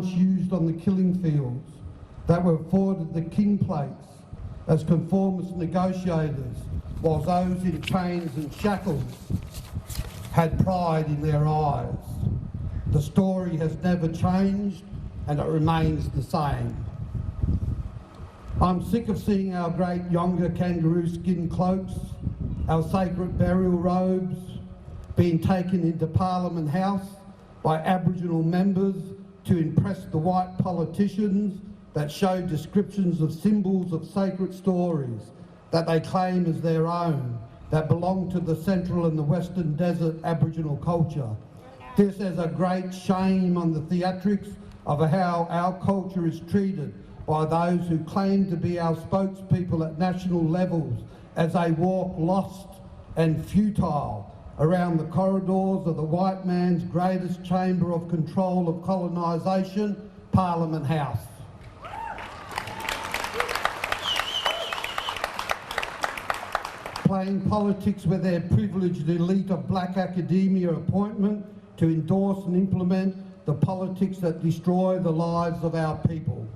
used on the killing fields that were afforded the king plates as conformist negotiators, while those in chains and shackles had pride in their eyes. The story has never changed and it remains the same. I'm sick of seeing our great Yonga kangaroo skin cloaks, our sacred burial robes being taken into Parliament House by Aboriginal members to impress the white politicians that show descriptions of symbols of sacred stories that they claim as their own, that belong to the Central and the Western Desert Aboriginal culture. This is a great shame on the theatrics of how our culture is treated by those who claim to be our spokespeople at national levels as they walk lost and futile around the corridors of the white man's greatest chamber of control of colonisation, Parliament House. Playing politics with their privileged elite of black academia appointment to endorse and implement the politics that destroy the lives of our people.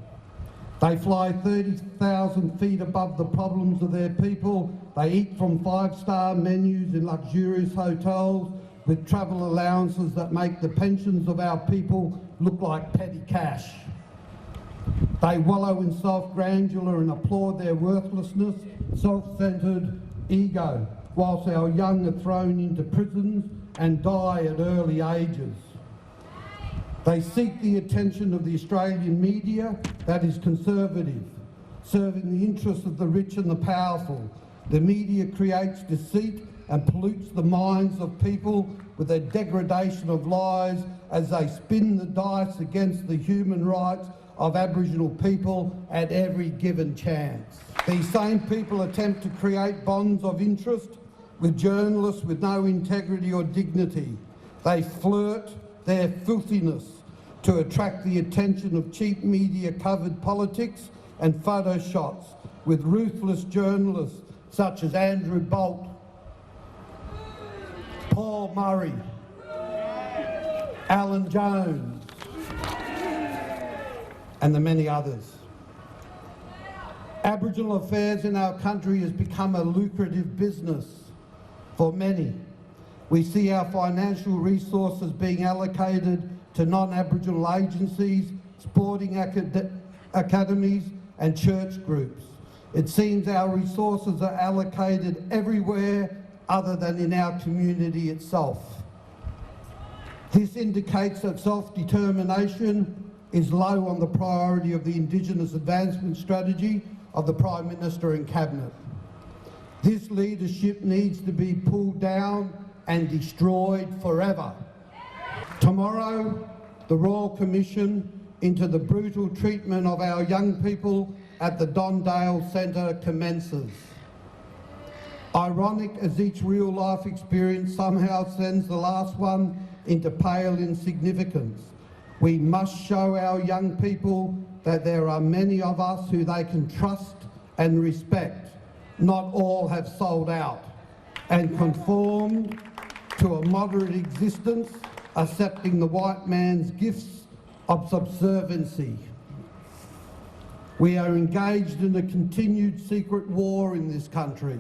They fly 30,000 feet above the problems of their people. They eat from five-star menus in luxurious hotels with travel allowances that make the pensions of our people look like petty cash. They wallow in self-grandeur and applaud their worthlessness, self-centred ego, whilst our young are thrown into prisons and die at early ages. They seek the attention of the Australian media that is conservative, serving the interests of the rich and the powerful. The media creates deceit and pollutes the minds of people with a degradation of lies as they spin the dice against the human rights of Aboriginal people at every given chance. These same people attempt to create bonds of interest with journalists with no integrity or dignity. They flirt their filthiness to attract the attention of cheap media-covered politics and photo shots with ruthless journalists such as Andrew Bolt, Paul Murray, Alan Jones, and the many others. Aboriginal affairs in our country has become a lucrative business for many. We see our financial resources being allocated to non-Aboriginal agencies, sporting academies and church groups. It seems our resources are allocated everywhere other than in our community itself. This indicates that self-determination is low on the priority of the Indigenous advancement strategy of the Prime Minister and Cabinet. This leadership needs to be pulled down and destroyed forever. Tomorrow, the Royal Commission into the brutal treatment of our young people at the Dondale Centre commences. Ironic as each real-life experience somehow sends the last one into pale insignificance, we must show our young people that there are many of us who they can trust and respect. Not all have sold out and conformed to a moderate existence, accepting the white man's gifts of subserviency. We are engaged in a continued secret war in this country,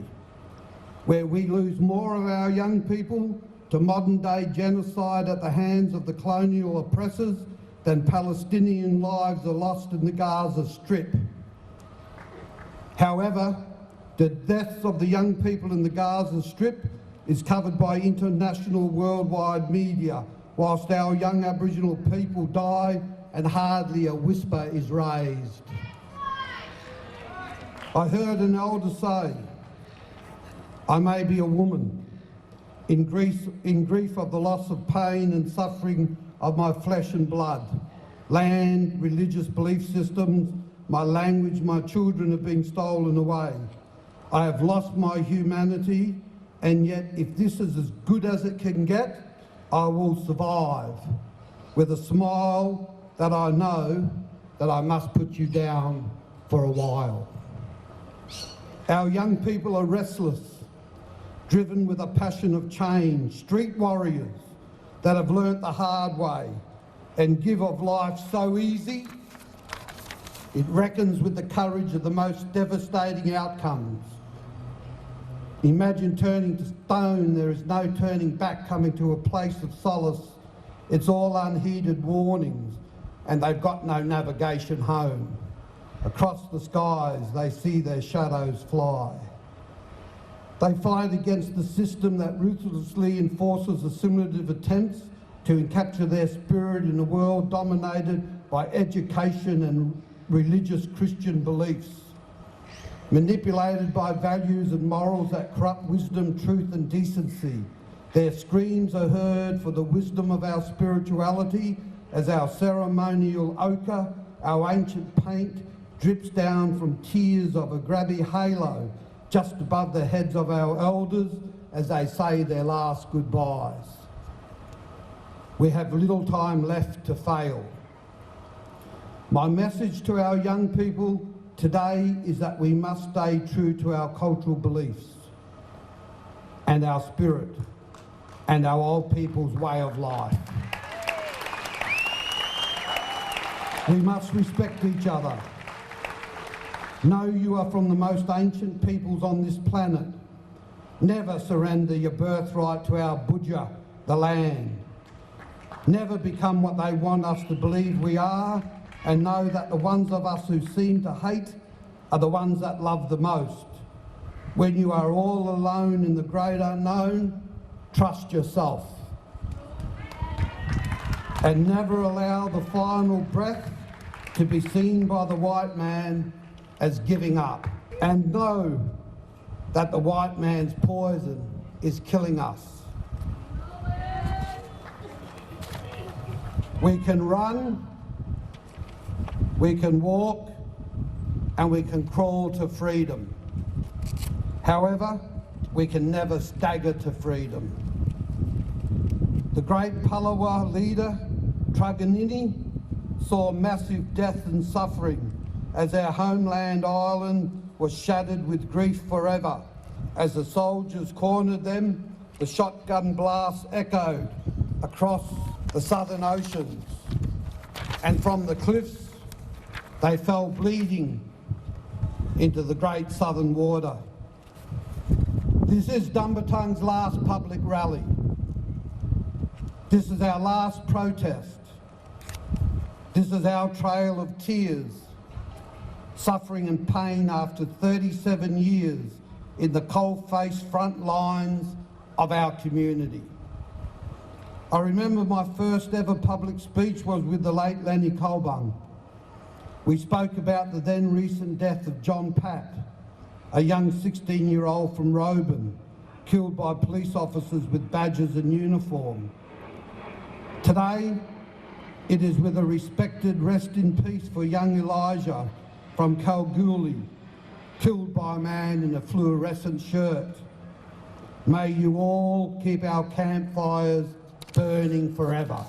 where we lose more of our young people to modern-day genocide at the hands of the colonial oppressors than Palestinian lives are lost in the Gaza Strip. However, the deaths of the young people in the Gaza Strip is covered by international worldwide media, whilst our young Aboriginal people die and hardly a whisper is raised. I heard an elder say, I may be a woman, in grief of the loss of pain and suffering of my flesh and blood, land, religious belief systems, my language, my children have been stolen away. I have lost my humanity, and yet if this is as good as it can get, I will survive with a smile that I know that I must put you down for a while. Our young people are restless, driven with a passion of change, street warriors that have learnt the hard way, and give of life so easy, it reckons with the courage of the most devastating outcomes. Imagine turning to stone, there is no turning back, coming to a place of solace. It's all unheeded warnings, and they've got no navigation home. Across the skies, they see their shadows fly. They fight against the system that ruthlessly enforces assimilative attempts to capture their spirit in a world dominated by education and religious Christian beliefs, manipulated by values and morals that corrupt wisdom, truth and decency. Their screams are heard for the wisdom of our spirituality as our ceremonial ochre, our ancient paint, drips down from tiers of a grabby halo just above the heads of our elders as they say their last goodbyes. We have little time left to fail. My message to our young people today is that we must stay true to our cultural beliefs and our spirit and our old people's way of life. We must respect each other. Know you are from the most ancient peoples on this planet. Never surrender your birthright to our Budja, the land. Never become what they want us to believe we are, and know that the ones of us who seem to hate are the ones that love the most. When you are all alone in the great unknown, trust yourself. And never allow the final breath to be seen by the white man as giving up. And know that the white man's poison is killing us. We can run, we can walk, and we can crawl to freedom. However, we can never stagger to freedom. The great Palawa leader, Truganini, saw massive death and suffering as our homeland island was shattered with grief forever. As the soldiers cornered them, the shotgun blasts echoed across the southern oceans, and from the cliffs they fell bleeding into the great southern water. This is Dumbartung's last public rally. This is our last protest. This is our trail of tears, suffering and pain after 37 years in the cold-faced front lines of our community. I remember my first ever public speech was with the late Lenny Colbung. We spoke about the then recent death of John Pat, a young 16-year-old from Roban, killed by police officers with badges and uniform. Today, it is with a respected rest in peace for young Elijah from Kalgoorlie, killed by a man in a fluorescent shirt. May you all keep our campfires burning forever.